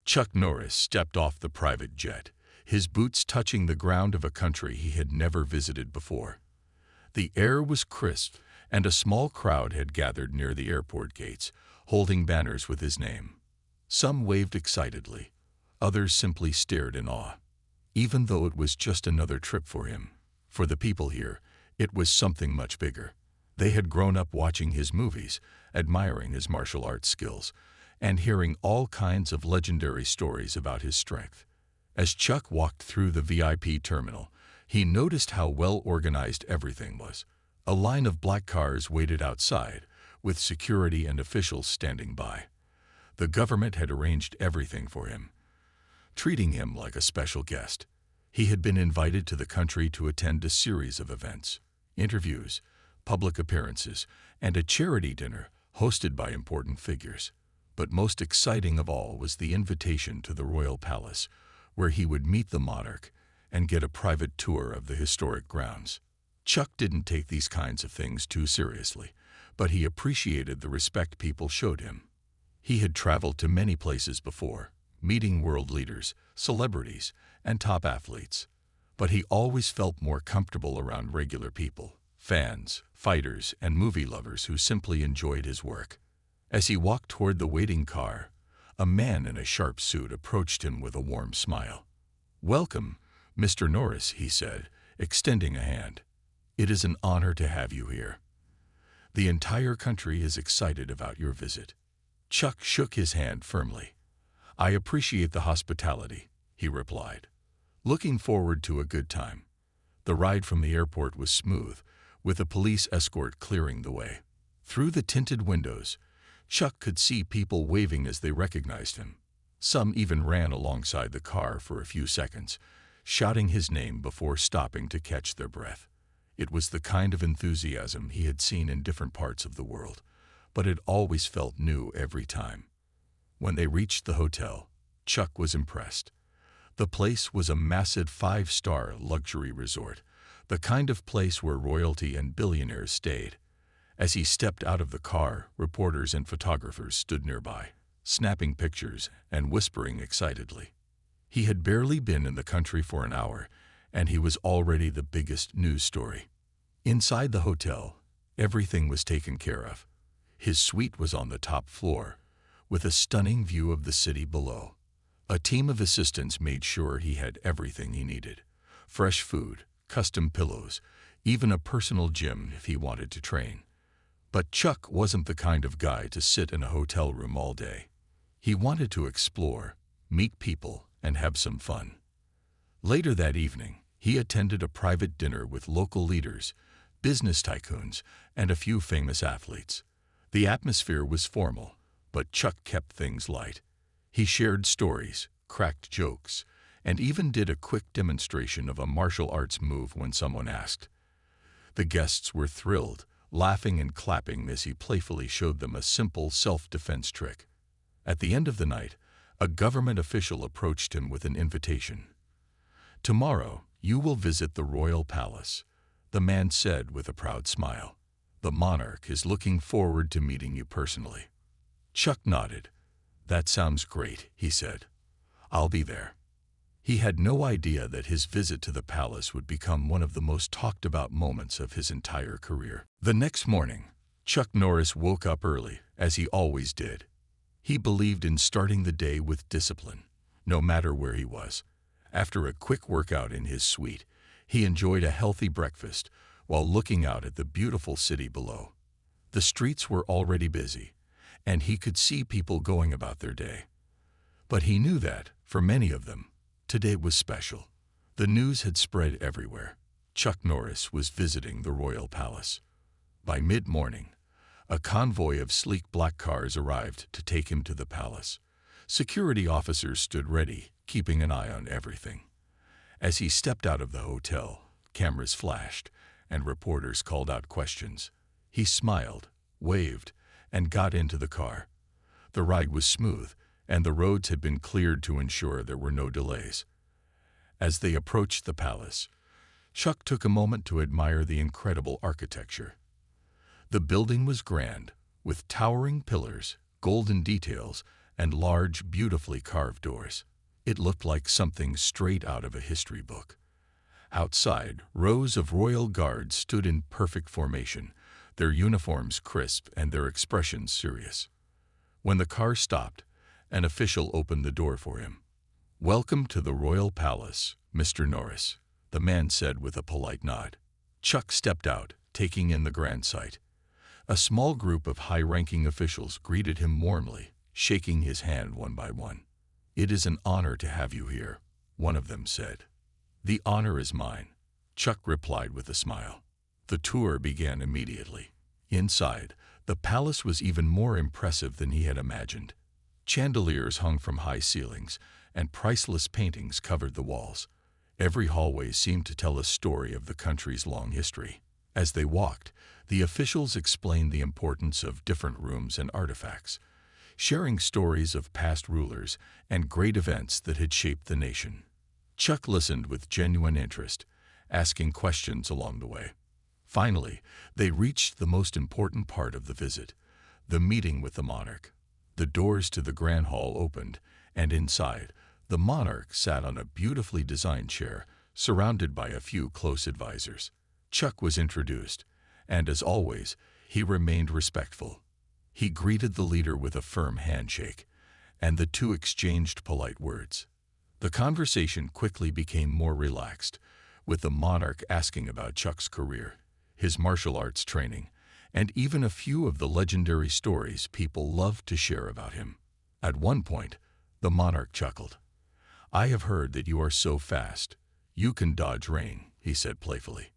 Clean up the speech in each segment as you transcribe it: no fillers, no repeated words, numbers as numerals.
Chuck Norris stepped off the private jet, his boots touching the ground of a country he had never visited before. The air was crisp, and a small crowd had gathered near the airport gates, holding banners with his name. Some waved excitedly, others simply stared in awe. Even though it was just another trip for him, for the people here, it was something much bigger. They had grown up watching his movies, admiring his martial arts skills, and hearing all kinds of legendary stories about his strength. As Chuck walked through the VIP terminal, he noticed how well organized everything was. A line of black cars waited outside, with security and officials standing by. The government had arranged everything for him, treating him like a special guest. He had been invited to the country to attend a series of events, interviews, public appearances, and a charity dinner hosted by important figures. But most exciting of all was the invitation to the royal palace, where he would meet the monarch and get a private tour of the historic grounds. Chuck didn't take these kinds of things too seriously, but he appreciated the respect people showed him. He had traveled to many places before, meeting world leaders, celebrities, and top athletes, but he always felt more comfortable around regular people, fans, fighters, and movie lovers who simply enjoyed his work. As he walked toward the waiting car, a man in a sharp suit approached him with a warm smile. "Welcome, Mr. Norris," he said, extending a hand. "It is an honor to have you here. The entire country is excited about your visit." Chuck shook his hand firmly. "I appreciate the hospitality," he replied. "Looking forward to a good time." The ride from the airport was smooth, with a police escort clearing the way. Through the tinted windows, Chuck could see people waving as they recognized him. Some even ran alongside the car for a few seconds, shouting his name before stopping to catch their breath. It was the kind of enthusiasm he had seen in different parts of the world, but it always felt new every time. When they reached the hotel, Chuck was impressed. The place was a massive 5-star luxury resort, the kind of place where royalty and billionaires stayed. As he stepped out of the car, reporters and photographers stood nearby, snapping pictures and whispering excitedly. He had barely been in the country for an hour, and he was already the biggest news story. Inside the hotel, everything was taken care of. His suite was on the top floor, with a stunning view of the city below. A team of assistants made sure he had everything he needed: fresh food, custom pillows, even a personal gym if he wanted to train. But Chuck wasn't the kind of guy to sit in a hotel room all day. He wanted to explore, meet people, and have some fun. Later that evening, he attended a private dinner with local leaders, business tycoons, and a few famous athletes. The atmosphere was formal, but Chuck kept things light. He shared stories, cracked jokes, and even did a quick demonstration of a martial arts move when someone asked. The guests were thrilled, laughing and clapping as he playfully showed them a simple self-defense trick. At the end of the night, a government official approached him with an invitation. "Tomorrow, you will visit the royal palace," the man said with a proud smile. "The monarch is looking forward to meeting you personally." Chuck nodded. "That sounds great," he said. "I'll be there." He had no idea that his visit to the palace would become one of the most talked-about moments of his entire career. The next morning, Chuck Norris woke up early, as he always did. He believed in starting the day with discipline, no matter where he was. After a quick workout in his suite, he enjoyed a healthy breakfast while looking out at the beautiful city below. The streets were already busy, and he could see people going about their day. But he knew that, for many of them, today was special. The news had spread everywhere. Chuck Norris was visiting the royal palace. By mid-morning, a convoy of sleek black cars arrived to take him to the palace. Security officers stood ready, keeping an eye on everything. As he stepped out of the hotel, cameras flashed, and reporters called out questions. He smiled, waved, and got into the car. The ride was smooth, and the roads had been cleared to ensure there were no delays. As they approached the palace, Chuck took a moment to admire the incredible architecture. The building was grand, with towering pillars, golden details, and large, beautifully carved doors. It looked like something straight out of a history book. Outside, rows of royal guards stood in perfect formation, their uniforms crisp and their expressions serious. When the car stopped, an official opened the door for him. "Welcome to the Royal Palace, Mr. Norris," the man said with a polite nod. Chuck stepped out, taking in the grand sight. A small group of high-ranking officials greeted him warmly, shaking his hand one by one. "It is an honor to have you here," one of them said. "The honor is mine," Chuck replied with a smile. The tour began immediately. Inside, the palace was even more impressive than he had imagined. Chandeliers hung from high ceilings, and priceless paintings covered the walls. Every hallway seemed to tell a story of the country's long history. As they walked, the officials explained the importance of different rooms and artifacts, sharing stories of past rulers and great events that had shaped the nation. Chuck listened with genuine interest, asking questions along the way. Finally, they reached the most important part of the visit, the meeting with the monarch. The doors to the grand hall opened, and inside, the monarch sat on a beautifully designed chair, surrounded by a few close advisors. Chuck was introduced, and as always, he remained respectful. He greeted the leader with a firm handshake, and the two exchanged polite words. The conversation quickly became more relaxed, with the monarch asking about Chuck's career, his martial arts training, and even a few of the legendary stories people loved to share about him. At one point, the monarch chuckled. "I have heard that you are so fast. You can dodge rain," he said playfully.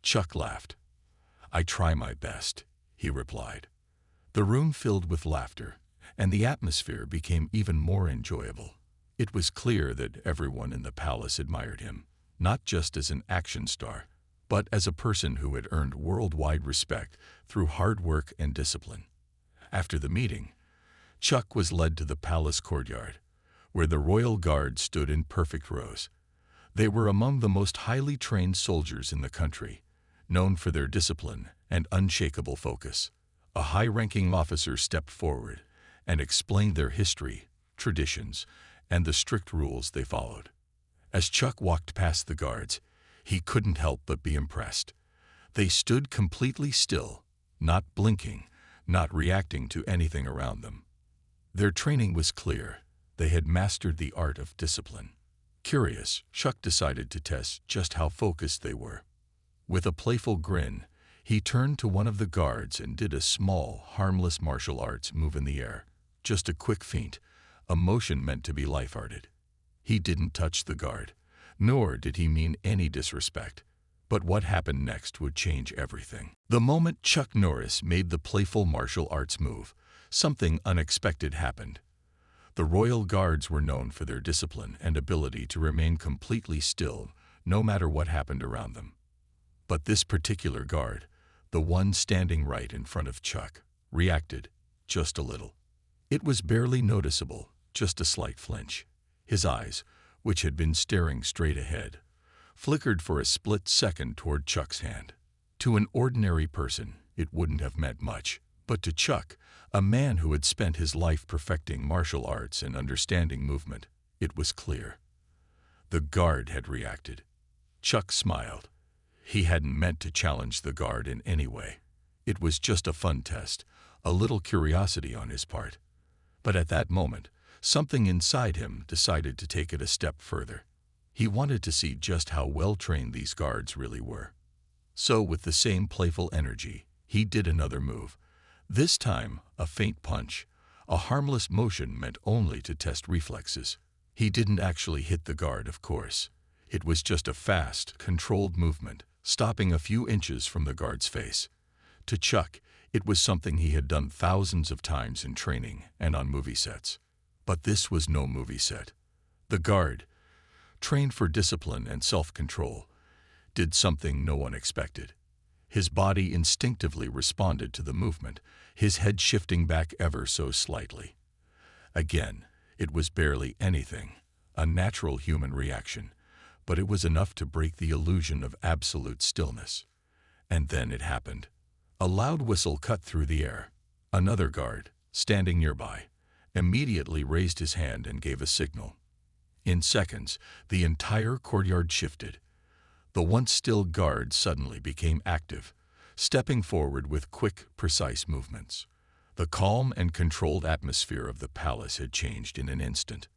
Chuck laughed. "I try my best," he replied. The room filled with laughter, and the atmosphere became even more enjoyable. It was clear that everyone in the palace admired him, not just as an action star, but as a person who had earned worldwide respect through hard work and discipline. After the meeting, Chuck was led to the palace courtyard, where the royal guard stood in perfect rows. They were among the most highly trained soldiers in the country, known for their discipline and unshakable focus. A high-ranking officer stepped forward and explained their history, traditions, and the strict rules they followed. As Chuck walked past the guards, he couldn't help but be impressed. They stood completely still, not blinking, not reacting to anything around them. Their training was clear. They had mastered the art of discipline. Curious, Chuck decided to test just how focused they were. With a playful grin, he turned to one of the guards and did a small, harmless martial arts move in the air. Just a quick feint, a motion meant to be lighthearted. He didn't touch the guard, nor did he mean any disrespect. But what happened next would change everything. The moment Chuck Norris made the playful martial arts move, something unexpected happened. The royal guards were known for their discipline and ability to remain completely still, no matter what happened around them. But this particular guard, the one standing right in front of Chuck, reacted just a little. It was barely noticeable, just a slight flinch. His eyes, which had been staring straight ahead, flickered for a split second toward Chuck's hand. To an ordinary person, it wouldn't have meant much, but to Chuck, a man who had spent his life perfecting martial arts and understanding movement, it was clear. The guard had reacted. Chuck smiled. He hadn't meant to challenge the guard in any way. It was just a fun test, a little curiosity on his part. But at that moment, something inside him decided to take it a step further. He wanted to see just how well-trained these guards really were. So with the same playful energy, he did another move. This time, a feint punch, a harmless motion meant only to test reflexes. He didn't actually hit the guard, of course. It was just a fast, controlled movement, stopping a few inches from the guard's face. To Chuck, it was something he had done thousands of times in training and on movie sets. But this was no movie set. The guard, trained for discipline and self-control, did something no one expected. His body instinctively responded to the movement, his head shifting back ever so slightly. Again, it was barely anything, a natural human reaction, but it was enough to break the illusion of absolute stillness. And then it happened. A loud whistle cut through the air. Another guard, standing nearby, immediately raised his hand and gave a signal. In seconds, the entire courtyard shifted. The once still guard suddenly became active, stepping forward with quick, precise movements. The calm and controlled atmosphere of the palace had changed in an instant.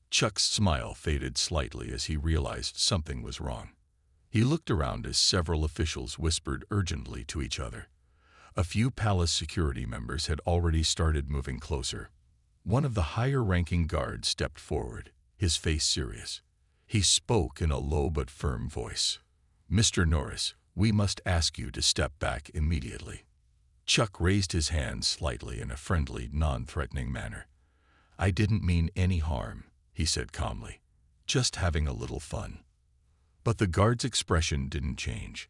Chuck's smile faded slightly as he realized something was wrong. He looked around as several officials whispered urgently to each other. A few palace security members had already started moving closer. One of the higher-ranking guards stepped forward, his face serious. He spoke in a low but firm voice. "Mr. Norris, we must ask you to step back immediately." Chuck raised his hand slightly in a friendly, non-threatening manner. "I didn't mean any harm," he said calmly. "Just having a little fun." But the guard's expression didn't change.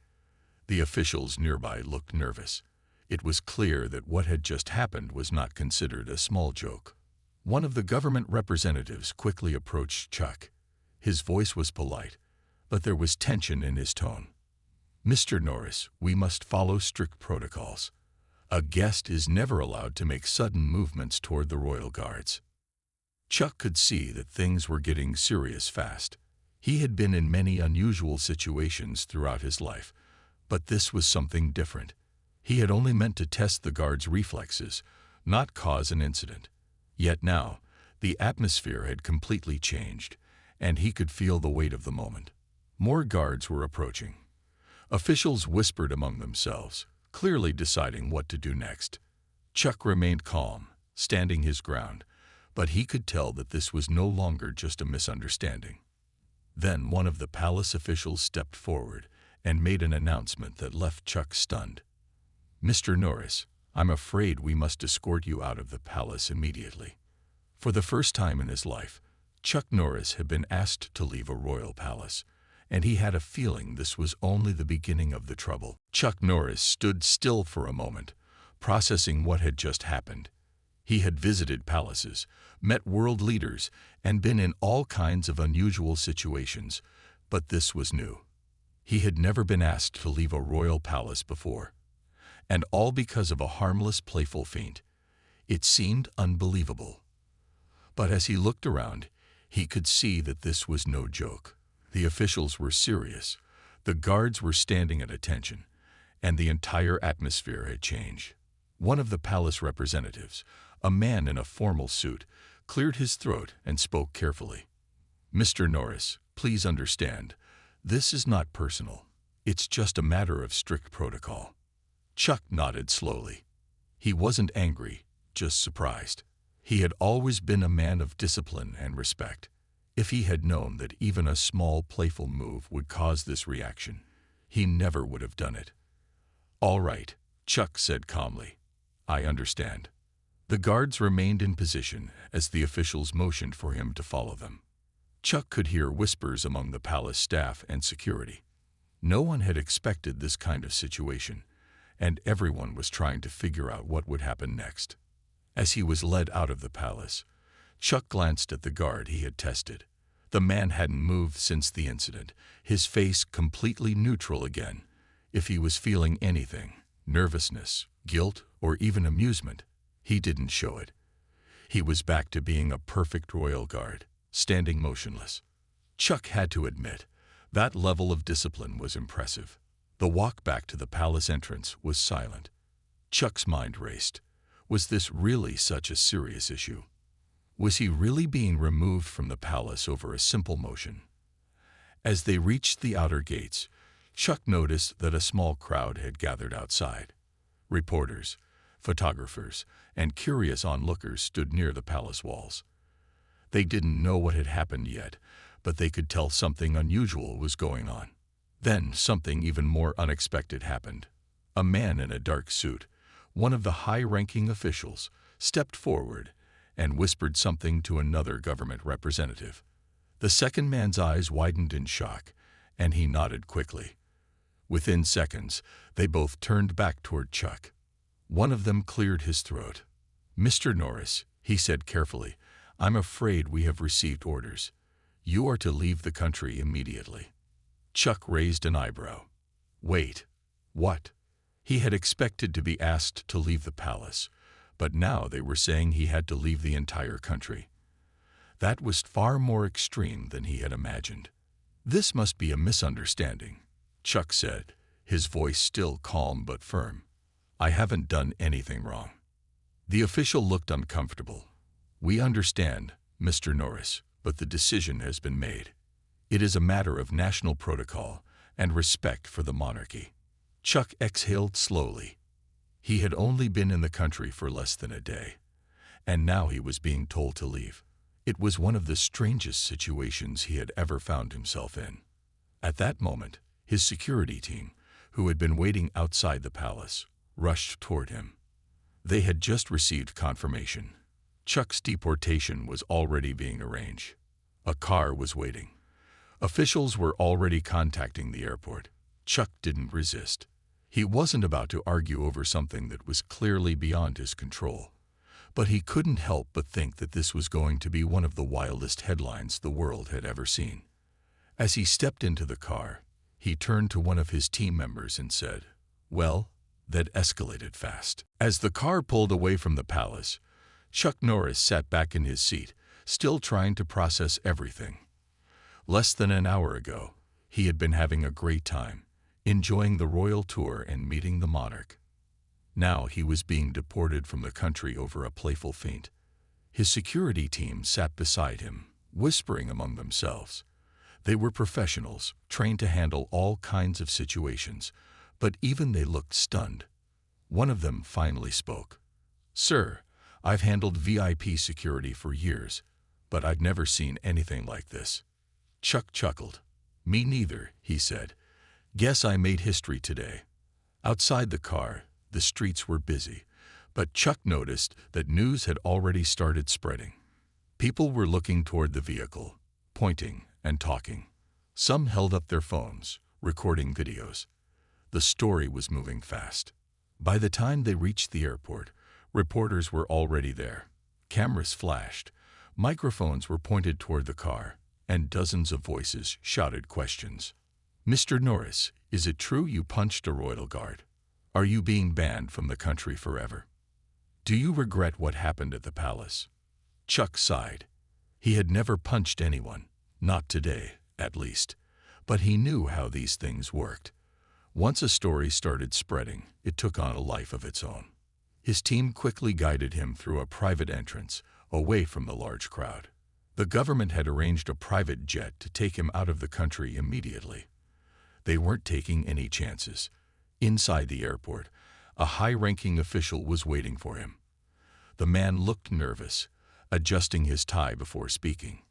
The officials nearby looked nervous. It was clear that what had just happened was not considered a small joke. One of the government representatives quickly approached Chuck. His voice was polite, but there was tension in his tone. "Mr. Norris, we must follow strict protocols. A guest is never allowed to make sudden movements toward the royal guards." Chuck could see that things were getting serious fast. He had been in many unusual situations throughout his life, but this was something different. He had only meant to test the guards' reflexes, not cause an incident. Yet now, the atmosphere had completely changed, and he could feel the weight of the moment. More guards were approaching. Officials whispered among themselves, clearly deciding what to do next. Chuck remained calm, standing his ground, but he could tell that this was no longer just a misunderstanding. Then one of the palace officials stepped forward and made an announcement that left Chuck stunned. "Mr. Norris, I'm afraid we must escort you out of the palace immediately." For the first time in his life, Chuck Norris had been asked to leave a royal palace, and he had a feeling this was only the beginning of the trouble. Chuck Norris stood still for a moment, processing what had just happened. He had visited palaces, met world leaders, and been in all kinds of unusual situations, but this was new. He had never been asked to leave a royal palace before, and all because of a harmless, playful feint. It seemed unbelievable. But as he looked around, he could see that this was no joke. The officials were serious, the guards were standing at attention, and the entire atmosphere had changed. One of the palace representatives, a man in a formal suit, cleared his throat and spoke carefully. "Mr. Norris, please understand, this is not personal. It's just a matter of strict protocol." Chuck nodded slowly. He wasn't angry, just surprised. He had always been a man of discipline and respect. If he had known that even a small, playful move would cause this reaction, he never would have done it. "All right," Chuck said calmly. "I understand." The guards remained in position as the officials motioned for him to follow them. Chuck could hear whispers among the palace staff and security. No one had expected this kind of situation, and everyone was trying to figure out what would happen next. As he was led out of the palace, Chuck glanced at the guard he had tested. The man hadn't moved since the incident, his face completely neutral again. If he was feeling anything, nervousness, guilt, or even amusement, he didn't show it. He was back to being a perfect royal guard, standing motionless. Chuck had to admit, that level of discipline was impressive. The walk back to the palace entrance was silent. Chuck's mind raced. Was this really such a serious issue? Was he really being removed from the palace over a simple motion? As they reached the outer gates, Chuck noticed that a small crowd had gathered outside. Reporters, photographers, and curious onlookers stood near the palace walls. They didn't know what had happened yet, but they could tell something unusual was going on. Then something even more unexpected happened. A man in a dark suit, one of the high-ranking officials, stepped forward and whispered something to another government representative. The second man's eyes widened in shock, and he nodded quickly. Within seconds, they both turned back toward Chuck. One of them cleared his throat. "Mr. Norris," he said carefully, "I'm afraid we have received orders. You are to leave the country immediately." Chuck raised an eyebrow. Wait, what? He had expected to be asked to leave the palace, but now they were saying he had to leave the entire country. That was far more extreme than he had imagined. "This must be a misunderstanding," Chuck said, his voice still calm but firm. "I haven't done anything wrong." The official looked uncomfortable. "We understand, Mr. Norris, but the decision has been made. It is a matter of national protocol and respect for the monarchy." Chuck exhaled slowly. He had only been in the country for less than a day, and now he was being told to leave. It was one of the strangest situations he had ever found himself in. At that moment, his security team, who had been waiting outside the palace, rushed toward him. They had just received confirmation. Chuck's deportation was already being arranged. A car was waiting. Officials were already contacting the airport. Chuck didn't resist. He wasn't about to argue over something that was clearly beyond his control. But he couldn't help but think that this was going to be one of the wildest headlines the world had ever seen. As he stepped into the car, he turned to one of his team members and said, "Well, that escalated fast." As the car pulled away from the palace, Chuck Norris sat back in his seat, still trying to process everything. Less than an hour ago, he had been having a great time, enjoying the royal tour and meeting the monarch. Now he was being deported from the country over a playful feint. His security team sat beside him, whispering among themselves. They were professionals, trained to handle all kinds of situations, but even they looked stunned. One of them finally spoke. "Sir, I've handled VIP security for years, but I've never seen anything like this." Chuck chuckled. "Me neither," he said. "Guess I made history today." Outside the car, the streets were busy, but Chuck noticed that news had already started spreading. People were looking toward the vehicle, pointing and talking. Some held up their phones, recording videos. The story was moving fast. By the time they reached the airport, reporters were already there. Cameras flashed, microphones were pointed toward the car, and dozens of voices shouted questions. "Mr. Norris, is it true you punched a royal guard? Are you being banned from the country forever? Do you regret what happened at the palace?" Chuck sighed. He had never punched anyone, not today, at least, but he knew how these things worked. Once a story started spreading, it took on a life of its own. His team quickly guided him through a private entrance, away from the large crowd. The government had arranged a private jet to take him out of the country immediately. They weren't taking any chances. Inside the airport, a high-ranking official was waiting for him. The man looked nervous, adjusting his tie before speaking.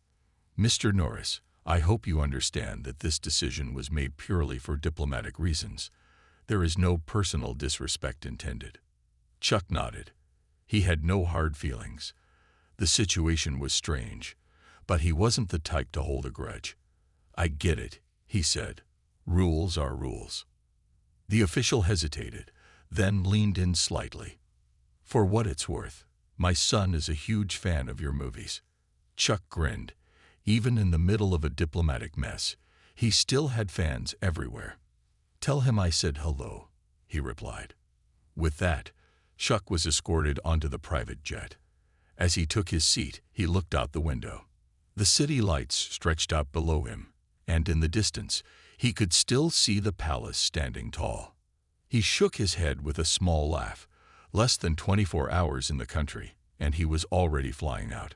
"Mr. Norris, I hope you understand that this decision was made purely for diplomatic reasons. There is no personal disrespect intended." Chuck nodded. He had no hard feelings. The situation was strange, but he wasn't the type to hold a grudge. "I get it," he said. "Rules are rules." The official hesitated, then leaned in slightly. "For what it's worth, my son is a huge fan of your movies." Chuck grinned. Even in the middle of a diplomatic mess, he still had fans everywhere. "Tell him I said hello," he replied. With that, Chuck was escorted onto the private jet. As he took his seat, he looked out the window. The city lights stretched out below him, and in the distance, he could still see the palace standing tall. He shook his head with a small laugh. Less than 24 hours in the country, and he was already flying out.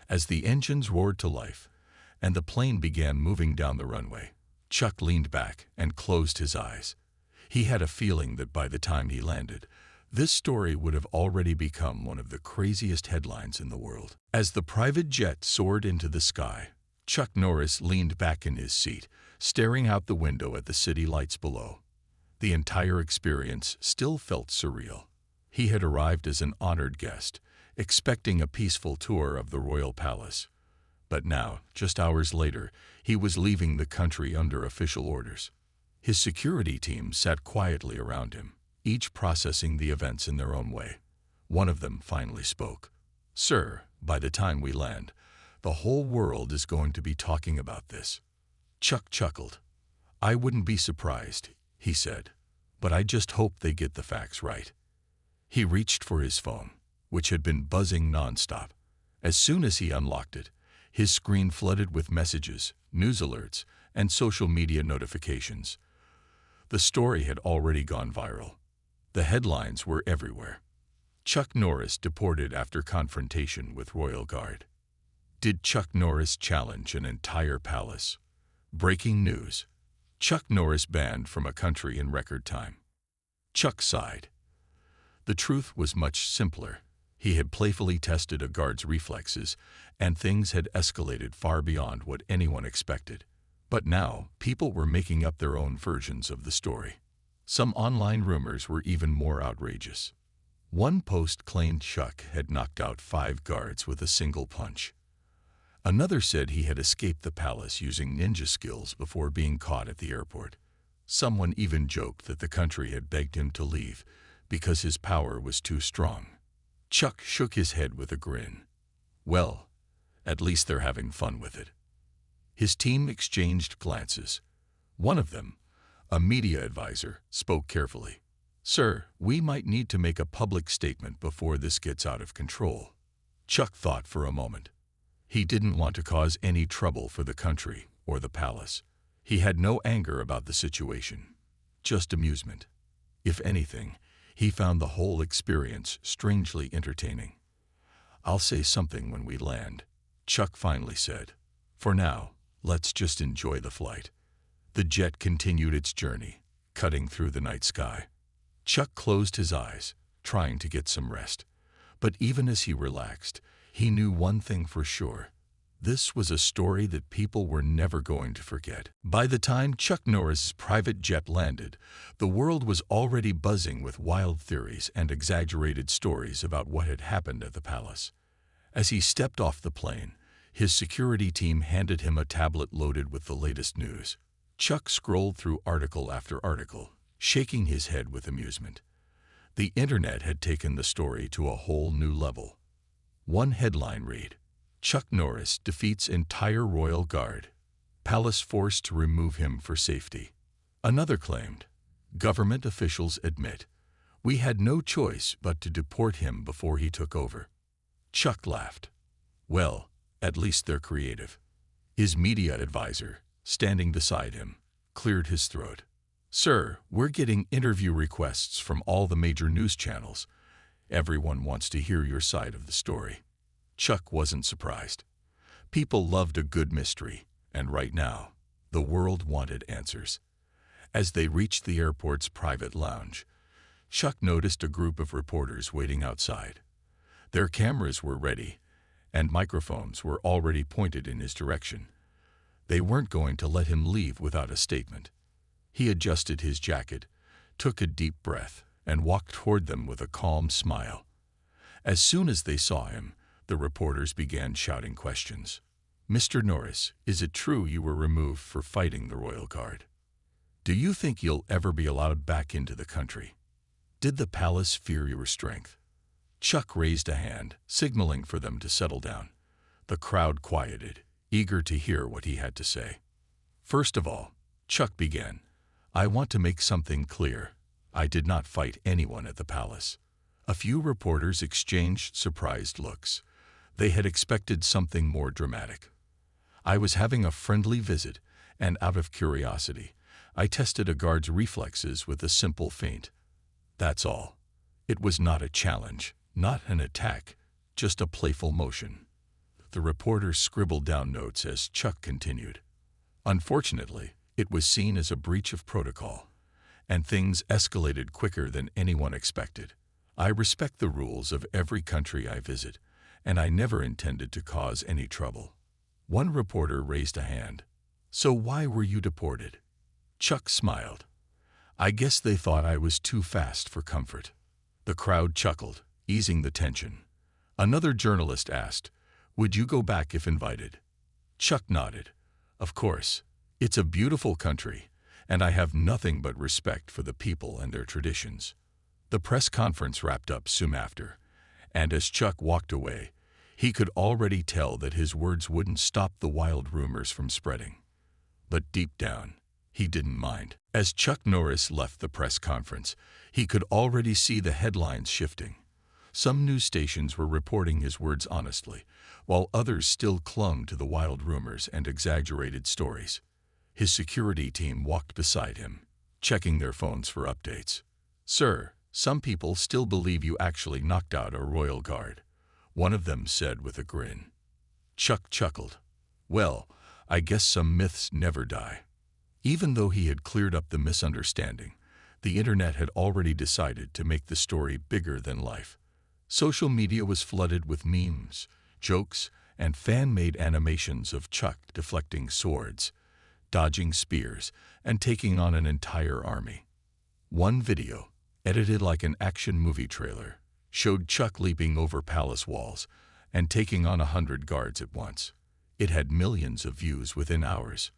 As the engines roared to life, and the plane began moving down the runway, Chuck leaned back and closed his eyes. He had a feeling that by the time he landed, this story would have already become one of the craziest headlines in the world. As the private jet soared into the sky, Chuck Norris leaned back in his seat, staring out the window at the city lights below. The entire experience still felt surreal. He had arrived as an honored guest, expecting a peaceful tour of the royal palace. But now, just hours later, he was leaving the country under official orders. His security team sat quietly around him, each processing the events in their own way. One of them finally spoke. "Sir, by the time we land, the whole world is going to be talking about this." Chuck chuckled. "I wouldn't be surprised," he said, "but I just hope they get the facts right." He reached for his phone. which had been buzzing nonstop. As soon as he unlocked it, his screen flooded with messages, news alerts, and social media notifications. The story had already gone viral. The headlines were everywhere. Chuck Norris deported after confrontation with Royal Guard. Did Chuck Norris challenge an entire palace? Breaking news. Chuck Norris banned from a country in record time. Chuck sighed. The truth was much simpler. He had playfully tested a guard's reflexes, and things had escalated far beyond what anyone expected. But now, people were making up their own versions of the story. Some online rumors were even more outrageous. One post claimed Chuck had knocked out 5 guards with a single punch. Another said he had escaped the palace using ninja skills before being caught at the airport. Someone even joked that the country had begged him to leave because his power was too strong. Chuck shook his head with a grin. Well, at least they're having fun with it. His team exchanged glances. One of them, a media advisor, spoke carefully. Sir, we might need to make a public statement before this gets out of control. Chuck thought for a moment. He didn't want to cause any trouble for the country or the palace. He had no anger about the situation, just amusement. If anything, he found the whole experience strangely entertaining. I'll say something when we land, Chuck finally said. For now, let's just enjoy the flight. The jet continued its journey, cutting through the night sky. Chuck closed his eyes, trying to get some rest. But even as he relaxed, he knew one thing for sure. This was a story that people were never going to forget. By the time Chuck Norris's private jet landed, the world was already buzzing with wild theories and exaggerated stories about what had happened at the palace. As he stepped off the plane, his security team handed him a tablet loaded with the latest news. Chuck scrolled through article after article, shaking his head with amusement. The internet had taken the story to a whole new level. One headline read, Chuck Norris defeats entire royal guard. Palace forced to remove him for safety. Another claimed, government officials admit, we had no choice but to deport him before he took over. Chuck laughed. Well, at least they're creative. His media advisor, standing beside him, cleared his throat. Sir, we're getting interview requests from all the major news channels. Everyone wants to hear your side of the story. Chuck wasn't surprised. People loved a good mystery, and right now, the world wanted answers. As they reached the airport's private lounge, Chuck noticed a group of reporters waiting outside. Their cameras were ready, and microphones were already pointed in his direction. They weren't going to let him leave without a statement. He adjusted his jacket, took a deep breath, and walked toward them with a calm smile. As soon as they saw him, the reporters began shouting questions. Mr. Norris, is it true you were removed for fighting the Royal Guard? Do you think you'll ever be allowed back into the country? Did the palace fear your strength? Chuck raised a hand, signaling for them to settle down. The crowd quieted, eager to hear what he had to say. First of all, Chuck began, I want to make something clear. I did not fight anyone at the palace. A few reporters exchanged surprised looks. They had expected something more dramatic. I was having a friendly visit, and out of curiosity, I tested a guard's reflexes with a simple feint. That's all. It was not a challenge, not an attack, just a playful motion. The reporters scribbled down notes as Chuck continued. Unfortunately, it was seen as a breach of protocol, and things escalated quicker than anyone expected. I respect the rules of every country I visit, and I never intended to cause any trouble. One reporter raised a hand. So why were you deported? Chuck smiled. I guess they thought I was too fast for comfort. The crowd chuckled, easing the tension. Another journalist asked, would you go back if invited? Chuck nodded. Of course. It's a beautiful country, and I have nothing but respect for the people and their traditions. The press conference wrapped up soon after, and as Chuck walked away, he could already tell that his words wouldn't stop the wild rumors from spreading. But deep down, he didn't mind. As Chuck Norris left the press conference, he could already see the headlines shifting. Some news stations were reporting his words honestly, while others still clung to the wild rumors and exaggerated stories. His security team walked beside him, checking their phones for updates. "Sir, some people still believe you actually knocked out a royal guard," one of them said with a grin. Chuck chuckled. "Well, I guess some myths never die." Even though he had cleared up the misunderstanding, the internet had already decided to make the story bigger than life. Social media was flooded with memes, jokes, and fan-made animations of Chuck deflecting swords, dodging spears, and taking on an entire army. One video, edited like an action movie trailer, showed Chuck leaping over palace walls and taking on 100 guards at once. It had millions of views within hours.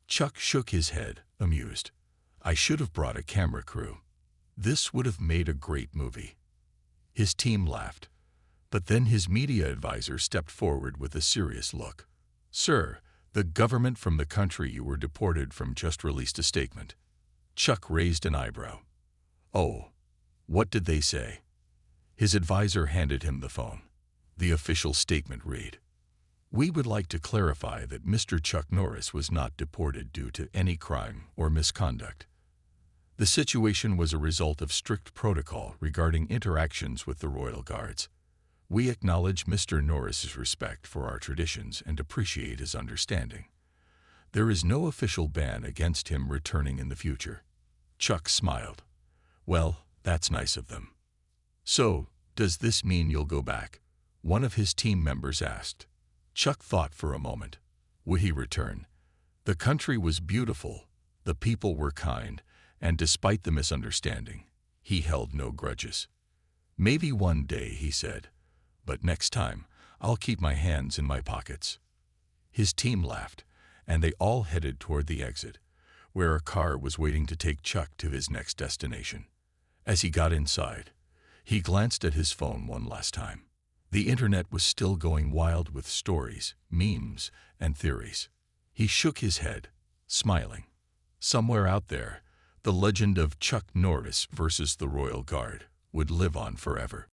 Chuck shook his head, amused. "I should have brought a camera crew. This would have made a great movie." His team laughed, but then his media advisor stepped forward with a serious look. "Sir, the government from the country you were deported from just released a statement." Chuck raised an eyebrow. "Oh, what did they say?" His advisor handed him the phone. The official statement read, "We would like to clarify that Mr. Chuck Norris was not deported due to any crime or misconduct. The situation was a result of strict protocol regarding interactions with the royal guards. We acknowledge Mr. Norris's respect for our traditions and appreciate his understanding. There is no official ban against him returning in the future." Chuck smiled. "Well, that's nice of them." "So, does this mean you'll go back?" one of his team members asked. Chuck thought for a moment. Would he return? The country was beautiful, the people were kind, and despite the misunderstanding, he held no grudges. "Maybe one day," he said, "but next time, I'll keep my hands in my pockets." His team laughed, and they all headed toward the exit, where a car was waiting to take Chuck to his next destination. As he got inside, he glanced at his phone one last time. The internet was still going wild with stories, memes, and theories. He shook his head, smiling. Somewhere out there, the legend of Chuck Norris versus the Royal Guard would live on forever.